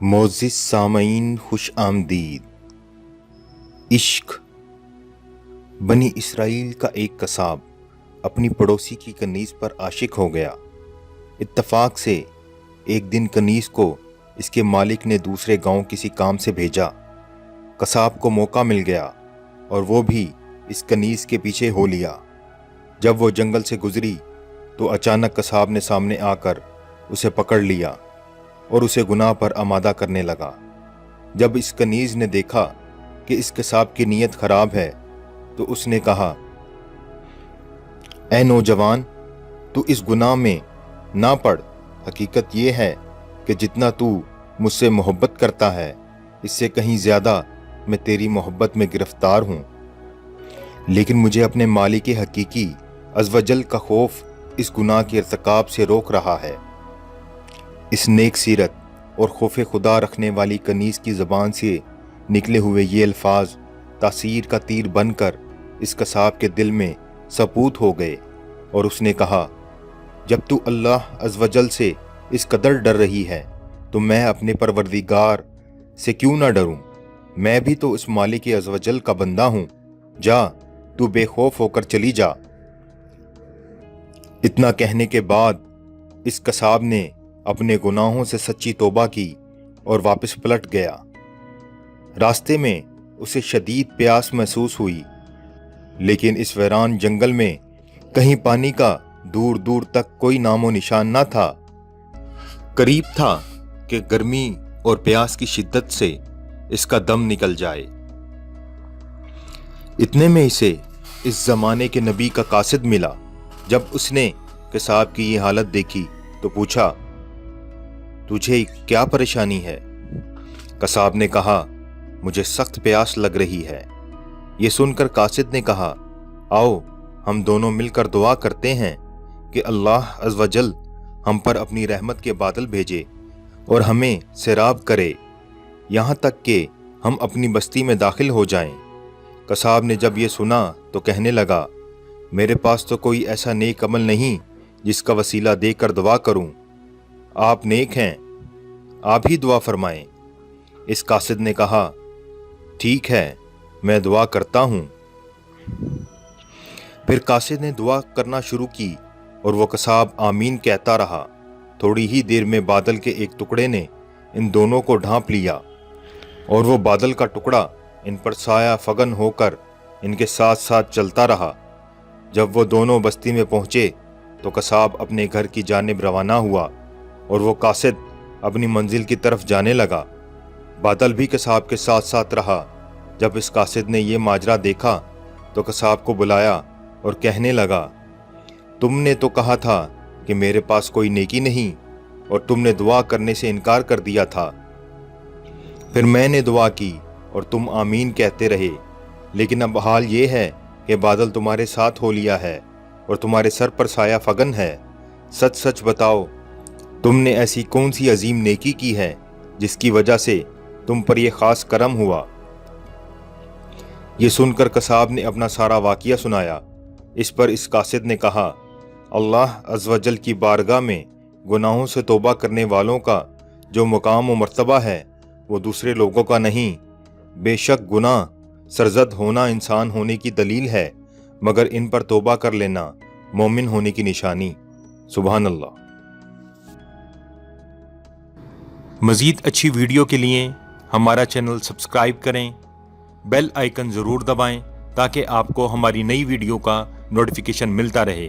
मोअज़्ज़िज़ सामईन खुश आमदीद। इश्क। बनी इसराइल का एक कसाब अपनी पड़ोसी की कनीज़ पर आशिक हो गया। इत्तफाक से एक दिन कनीज़ को इसके मालिक ने दूसरे गांव किसी काम से भेजा। कसाब को मौका मिल गया और वो भी इस कनीज़ के पीछे हो लिया। जब वो जंगल से गुजरी तो अचानक कसाब ने सामने आकर उसे पकड़ लिया और उसे गुनाह पर आमादा करने लगा। जब इस कनीज़ ने देखा कि इस कसाब की नीयत खराब है तो उसने कहा, ऐ नौजवान, तू इस गुनाह में ना पड़। हकीकत ये है कि जितना तू मुझसे मोहब्बत करता है इससे कहीं ज़्यादा मैं तेरी मोहब्बत में गिरफ्तार हूँ। लेकिन मुझे अपने मालिक हकीकी अज़्वजल का खौफ इस गुनाह के इर्तिकाब से रोक रहा है। इस नेक सीरत और खौफ खुदा रखने वाली कनीज़ की ज़बान से निकले हुए ये अल्फाज तासीर का तीर बनकर इस कसाब के दिल में सपूत हो गए और उसने कहा, जब तू अल्लाह अज़्वजल से इस कदर डर रही है तो मैं अपने परवरदिगार से क्यों ना डरूं। मैं भी तो इस मालिक अज़्वजल का बंदा हूं। जा, तू बेखौफ होकर चली जा। इतना कहने के बाद इस कसाब ने अपने गुनाहों से सच्ची तौबा की और वापस पलट गया। रास्ते में उसे शदीद प्यास महसूस हुई, लेकिन इस वीरान जंगल में कहीं पानी का दूर दूर तक कोई नामो निशान न था। करीब था कि गर्मी और प्यास की शिद्दत से इसका दम निकल जाए। इतने में इसे इस जमाने के नबी का कासिद मिला। जब उसने कसाब की ये हालत देखी तो पूछा, तुझे क्या परेशानी है? कसाब ने कहा, मुझे सख्त प्यास लग रही है। ये सुनकर कासिद ने कहा, आओ हम दोनों मिलकर दुआ करते हैं कि अल्लाह अज़्वजल हम पर अपनी रहमत के बादल भेजे और हमें सैराब करे, यहाँ तक कि हम अपनी बस्ती में दाखिल हो जाएं। कसाब ने जब ये सुना तो कहने लगा, मेरे पास तो कोई ऐसा नेक अमल नहीं जिसका वसीला देकर दुआ करूं। आप नेक हैं, आप ही दुआ फरमाएं। इस कासिद ने कहा, ठीक है, मैं दुआ करता हूं। फिर कासिद ने दुआ करना शुरू की और वो कसाब आमीन कहता रहा। थोड़ी ही देर में बादल के एक टुकड़े ने इन दोनों को ढांप लिया और वो बादल का टुकड़ा इन पर साया फगन होकर इनके साथ साथ चलता रहा। जब वो दोनों बस्ती में पहुंचे तो कसाब अपने घर की जानिब रवाना हुआ और वो कासिद अपनी मंजिल की तरफ जाने लगा। बादल भी कसाब के साथ साथ रहा। जब इस कासिद ने यह माजरा देखा तो कसाब को बुलाया और कहने लगा, तुमने तो कहा था कि मेरे पास कोई नेकी नहीं और तुमने दुआ करने से इनकार कर दिया था। फिर मैंने दुआ की और तुम आमीन कहते रहे, लेकिन अब हाल ये है कि बादल तुम्हारे साथ हो लिया है और तुम्हारे सर पर साया फगन है। सच सच बताओ, तुमने ऐसी कौन सी अजीम नेकी की है जिसकी वजह से तुम पर यह खास करम हुआ। ये सुनकर कसाब ने अपना सारा वाक़िया सुनाया। इस पर इस कासिद ने कहा, अल्लाह अज़्वजल की बारगाह में गुनाहों से तौबा करने वालों का जो मुकाम व मर्तबा है वो दूसरे लोगों का नहीं। बेशक गुनाह सरजद होना इंसान होने की दलील है, मगर इन पर तौबा कर लेना मोमिन होने की निशानी। सुभान अल्लाह। मज़ीद अच्छी वीडियो के लिए हमारा चैनल सब्सक्राइब करें, बेल आइकन ज़रूर दबाएं ताकि आपको हमारी नई वीडियो का नोटिफिकेशन मिलता रहे।